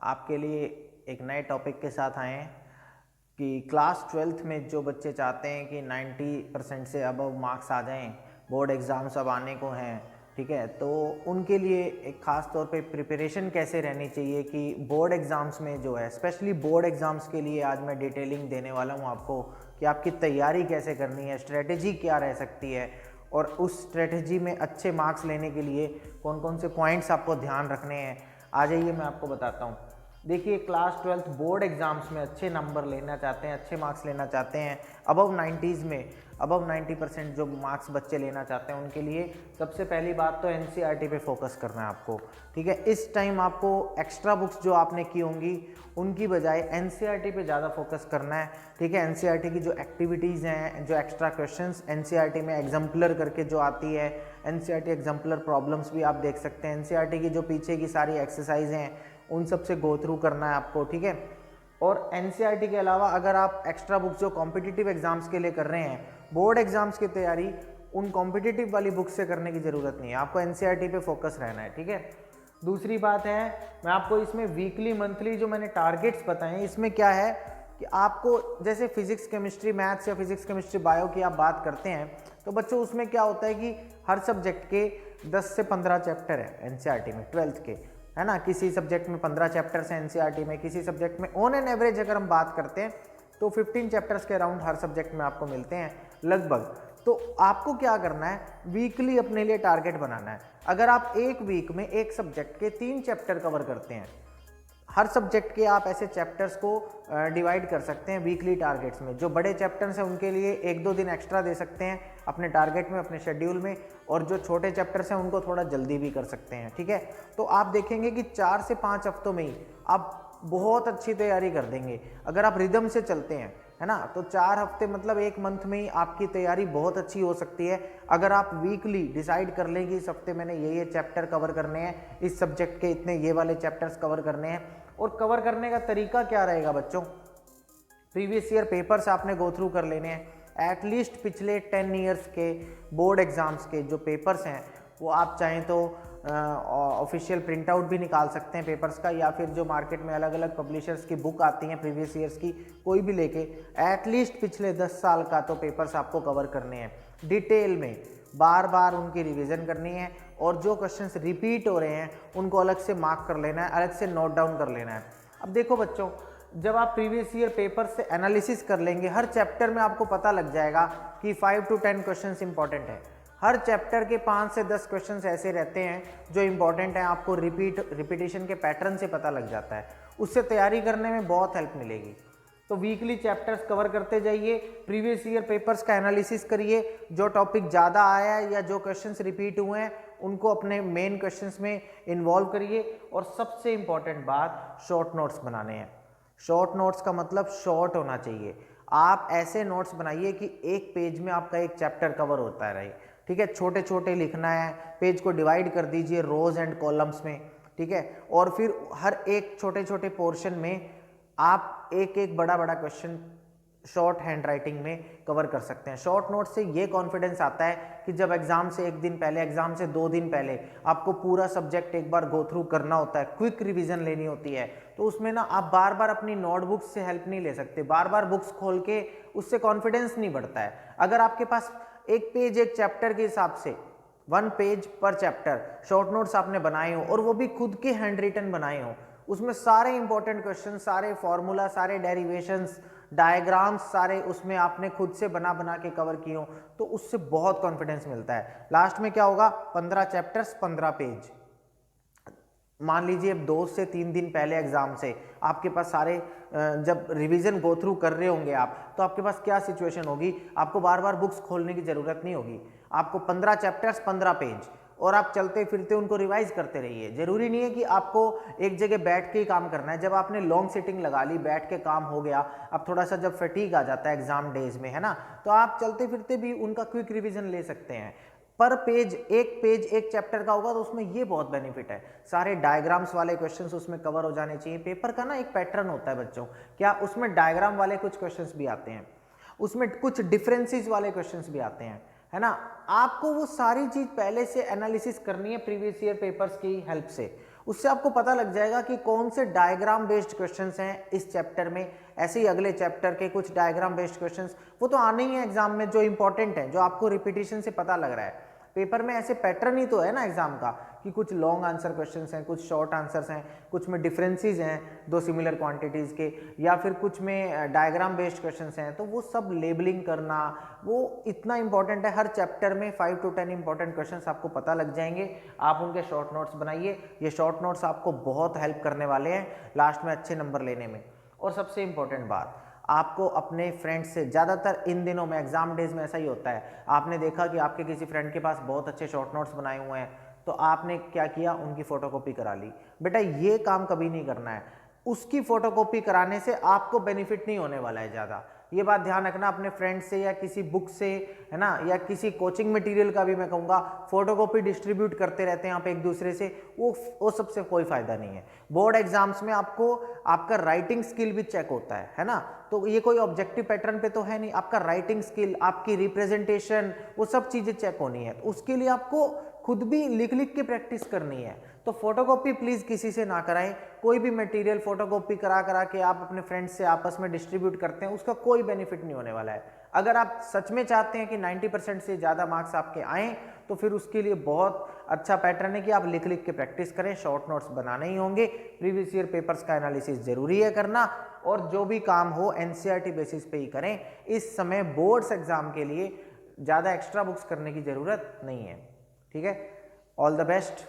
आपके लिए एक नए टॉपिक के साथ आए हैं कि क्लास 12th में जो बच्चे चाहते हैं कि 90% से अबव मार्क्स आ जाएं, बोर्ड एग्ज़ाम्स अब आने को हैं, ठीक है, तो उनके लिए एक ख़ास तौर पे प्रिपरेशन कैसे रहनी चाहिए कि बोर्ड एग्ज़ाम्स में जो है, स्पेशली बोर्ड एग्ज़ाम्स के लिए आज मैं डिटेलिंग देने वाला हूँ आपको कि आपकी तैयारी कैसे करनी है, स्ट्रेटजी क्या रह सकती है और उस स्ट्रेटजी में अच्छे मार्क्स लेने के लिए कौन कौन से पॉइंट्स आपको ध्यान रखने हैं। आ जाइए मैं आपको बताता हूँ। देखिए, क्लास 12th बोर्ड एग्ज़ाम्स में अच्छे नंबर लेना चाहते हैं, अच्छे मार्क्स लेना चाहते हैं, अबव 90s में अबव 90% जो मार्क्स बच्चे लेना चाहते हैं उनके लिए सबसे पहली बात तो एनसीईआरटी पे फोकस करना है आपको, ठीक है। इस टाइम आपको एक्स्ट्रा बुक्स जो आपने की होंगी उनकी बजाय एनसीईआरटी पे ज़्यादा फोकस करना है, ठीक है। एनसीईआरटी की जो एक्टिविटीज़ हैं, जो एक्स्ट्रा क्वेश्चंस एनसीईआरटी में एग्जाम्पलर करके जो आती है, एनसीईआरटी एग्जाम्पलर प्रॉब्लम्स भी आप देख सकते हैं। एनसीईआरटी की जो पीछे की सारी एक्सरसाइज हैं उन सब से गो थ्रू करना है आपको, ठीक है। और एनसीईआरटी के अलावा अगर आप एक्स्ट्रा बुक्स जो कॉम्पिटिटिव एग्जाम्स के लिए कर रहे हैं, बोर्ड एग्जाम्स की तैयारी उन कॉम्पिटिटिव वाली बुक्स से करने की ज़रूरत नहीं है, आपको एनसीईआरटी पे फोकस रहना है, ठीक है। दूसरी बात है, मैं आपको इसमें वीकली मंथली जो मैंने टारगेट्स बताए हैं इसमें क्या है कि आपको जैसे फिजिक्स केमिस्ट्री मैथ्स या फिजिक्स केमिस्ट्री बायो की आप बात करते हैं तो बच्चों उसमें क्या होता है कि हर सब्जेक्ट के 10 से 15 चैप्टर है एनसीईआरटी में 12th के, है ना। किसी सब्जेक्ट में 15 चैप्टर्स हैं एनसीईआरटी में, किसी सब्जेक्ट में ऑन एन एवरेज अगर हम बात करते हैं तो 15 चैप्टर्स के अराउंड हर सब्जेक्ट में आपको मिलते हैं लगभग। तो आपको क्या करना है, वीकली अपने लिए टारगेट बनाना है। अगर आप एक वीक में एक सब्जेक्ट के 3 चैप्टर कवर करते हैं, हर सब्जेक्ट के आप ऐसे चैप्टर्स को डिवाइड कर सकते हैं वीकली टारगेट्स में। जो बड़े चैप्टर्स हैं उनके लिए 1-2 दिन एक्स्ट्रा दे सकते हैं अपने टारगेट में, अपने शेड्यूल में, और जो छोटे चैप्टर्स हैं उनको थोड़ा जल्दी भी कर सकते हैं, ठीक है। तो आप देखेंगे कि 4 से 5 हफ्तों में ही आप बहुत अच्छी तैयारी कर देंगे अगर आप रिदम से चलते हैं, है ना। तो 4 हफ्ते मतलब 1 मंथ में ही आपकी तैयारी बहुत अच्छी हो सकती है अगर आप वीकली डिसाइड कर लें कि इस हफ्ते मैंने ये चैप्टर कवर करने हैं, इस सब्जेक्ट के इतने ये वाले चैप्टर्स कवर करने हैं। और कवर करने का तरीका क्या रहेगा बच्चों, प्रीवियस ईयर पेपर्स आपने गो थ्रू कर लेने हैं। एटलीस्ट पिछले 10 ईयर्स के बोर्ड एग्जाम्स के जो पेपर्स हैं वो आप चाहें तो ऑफिशियल प्रिंट आउट भी निकाल सकते हैं पेपर्स का, या फिर जो मार्केट में अलग अलग पब्लिशर्स की बुक आती हैं प्रीवियस ईयर्स की, कोई भी लेके एटलीस्ट पिछले 10 साल का तो पेपर्स आपको कवर करने हैं डिटेल में, बार बार उनकी रिवीजन करनी है, और जो क्वेश्चंस रिपीट हो रहे हैं उनको अलग से मार्क कर लेना है, अलग से नोट डाउन कर लेना है। अब देखो बच्चों, जब आप प्रीवियस ईयर पेपर से एनालिसिस कर लेंगे, हर चैप्टर में आपको पता लग जाएगा कि 5 to 10 क्वेश्चंस इंपॉर्टेंट है। हर चैप्टर के 5 से 10 क्वेश्चंस ऐसे रहते हैं जो इंपॉर्टेंट हैं, आपको रिपीटिशन के पैटर्न से पता लग जाता है, उससे तैयारी करने में बहुत हेल्प मिलेगी। तो वीकली चैप्टर्स कवर करते जाइए, प्रीवियस ईयर पेपर्स का एनालिसिस करिए, जो टॉपिक ज़्यादा आया है या जो क्वेश्चंस रिपीट हुए हैं उनको अपने मेन क्वेश्चंस में इन्वॉल्व करिए। और सबसे इंपॉर्टेंट बात, शॉर्ट नोट्स बनाने हैं। शॉर्ट नोट्स का मतलब शॉर्ट होना चाहिए। आप ऐसे नोट्स बनाइए कि एक पेज में आपका एक चैप्टर कवर होता रहे, ठीक है। छोटे छोटे लिखना है, पेज को डिवाइड कर दीजिए रोज एंड कॉलम्स में, ठीक है। और फिर हर एक छोटे छोटे पोर्शन में आप एक एक बड़ा बड़ा क्वेश्चन शॉर्ट हैंड राइटिंग में कवर कर सकते हैं। शॉर्ट नोट से ये कॉन्फिडेंस आता है कि जब एग्जाम से 1 दिन पहले, एग्जाम से 2 दिन पहले आपको पूरा सब्जेक्ट एक बार गो थ्रू करना होता है, क्विक रिवीजन लेनी होती है, तो उसमें ना आप बार बार अपनी नोटबुक से हेल्प नहीं ले सकते, बार बार बुक्स खोल के, उससे कॉन्फिडेंस नहीं बढ़ता है। अगर आपके पास एक पेज एक चैप्टर के हिसाब से 1 पेज पर चैप्टर शॉर्ट नोट्स आपने बनाए हो, और वो भी खुद के हैंड रिटन बनाए हो, उसमें सारे इंपॉर्टेंट क्वेश्चन, सारे फॉर्मूला, सारे डेरिवेशंस, डायग्राम्स सारे उसमें आपने खुद से बना बना के कवर किए हो, तो उससे बहुत कॉन्फिडेंस मिलता है। लास्ट में क्या होगा, 15 चैप्टर्स 15 पेज। मान लीजिए अब 2 से 3 दिन पहले एग्जाम से आपके पास सारे जब रिवीजन गो थ्रू कर रहे होंगे आप, तो आपके पास क्या सिचुएशन होगी, आपको बार बार बुक्स खोलने की जरूरत नहीं होगी। आपको 15 चैप्टर्स 15 पेज, और आप चलते फिरते उनको रिवाइज करते रहिए। जरूरी नहीं है कि आपको एक जगह बैठ के ही काम करना है। जब आपने लॉन्ग सिटिंग लगा ली, बैठ के काम हो गया, अब थोड़ा सा जब फटीग आ जाता है एग्जाम डेज में, है ना, तो आप चलते फिरते भी उनका क्विक रिवीजन ले सकते हैं। पर पेज एक चैप्टर का होगा तो उसमें ये बहुत बेनिफिट है, सारे डायग्राम्स वाले क्वेश्चंस उसमें कवर हो जाने चाहिए। पेपर का ना एक पैटर्न होता है बच्चों, क्या उसमें डायग्राम वाले कुछ क्वेश्चंस भी आते हैं, उसमें कुछ डिफरेंसेस वाले क्वेश्चंस भी आते हैं, है ना। आपको वो सारी चीज पहले से एनालिसिस करनी है प्रीवियस ईयर पेपर्स की हेल्प से, उससे आपको पता लग जाएगा कि कौन से डायग्राम बेस्ड क्वेश्चंस हैं इस चैप्टर में। ऐसे ही अगले चैप्टर के कुछ डायग्राम बेस्ड क्वेश्चंस वो तो आने ही है एग्जाम में, जो इंपॉर्टेंट है, जो आपको रिपीटिशन से पता लग रहा है। पेपर में ऐसे पैटर्न ही तो है ना एग्जाम का कि कुछ लॉन्ग आंसर क्वेश्चंस हैं, कुछ शॉर्ट आंसर्स हैं, कुछ में डिफरेंसेस हैं दो सिमिलर क्वांटिटीज के, या फिर कुछ में डायग्राम बेस्ड क्वेश्चंस हैं। तो वो सब लेबलिंग करना वो इतना इंपॉर्टेंट है। हर चैप्टर में 5 to 10 इंपॉर्टेंट क्वेश्चंस आपको पता लग जाएंगे। आप उनके शॉर्ट नोट्स बनाइए, ये शॉर्ट नोट्स आपको बहुत हेल्प करने वाले हैं लास्ट में अच्छे नंबर लेने में। और सबसे इंपॉर्टेंट बात, आपको अपने फ्रेंड्स से, ज़्यादातर इन दिनों में एग्जाम डेज में ऐसा ही होता है, आपने देखा कि आपके किसी फ्रेंड के पास बहुत अच्छे शॉर्ट नोट्स बनाए हुए हैं, तो आपने क्या किया, उनकी फोटोकॉपी करा ली। बेटा ये काम कभी नहीं करना है। उसकी फोटोकॉपी कराने से आपको बेनिफिट नहीं होने वाला है ज़्यादा, ये बात ध्यान रखना। अपने फ्रेंड से या किसी बुक से, है ना, या किसी कोचिंग मटेरियल का भी मैं कहूँगा फोटोकॉपी डिस्ट्रीब्यूट करते रहते हैं आप एक दूसरे से, वो सबसे कोई फायदा नहीं है। बोर्ड एग्जाम्स में आपको आपका राइटिंग स्किल भी चेक होता है ना, तो ये कोई ऑब्जेक्टिव पैटर्न पे तो है नहीं, आपका राइटिंग स्किल, आपकी रिप्रेजेंटेशन, वो सब चीज़ें चेक होनी है। तो उसके लिए आपको खुद भी लिख लिख के प्रैक्टिस करनी है। तो फोटोकॉपी प्लीज किसी से ना कराएं। कोई भी मटेरियल फोटोकॉपी करा करा के आप अपने फ्रेंड्स से आपस में डिस्ट्रीब्यूट करते हैं, उसका कोई बेनिफिट नहीं होने वाला है। अगर आप सच में चाहते हैं कि 90% से ज़्यादा मार्क्स आपके आएँ, तो फिर उसके लिए बहुत अच्छा पैटर्न है कि आप लिख लिख के प्रैक्टिस करें। शॉर्ट नोट्स बनाने ही होंगे, प्रीवियस ईयर पेपर्स का एनालिसिस जरूरी है करना, और जो भी काम हो एनसीईआरटी बेसिस पे ही करें। इस समय बोर्ड्स एग्जाम के लिए ज़्यादा एक्स्ट्रा बुक्स करने की ज़रूरत नहीं है। ठीक है, ऑल द बेस्ट।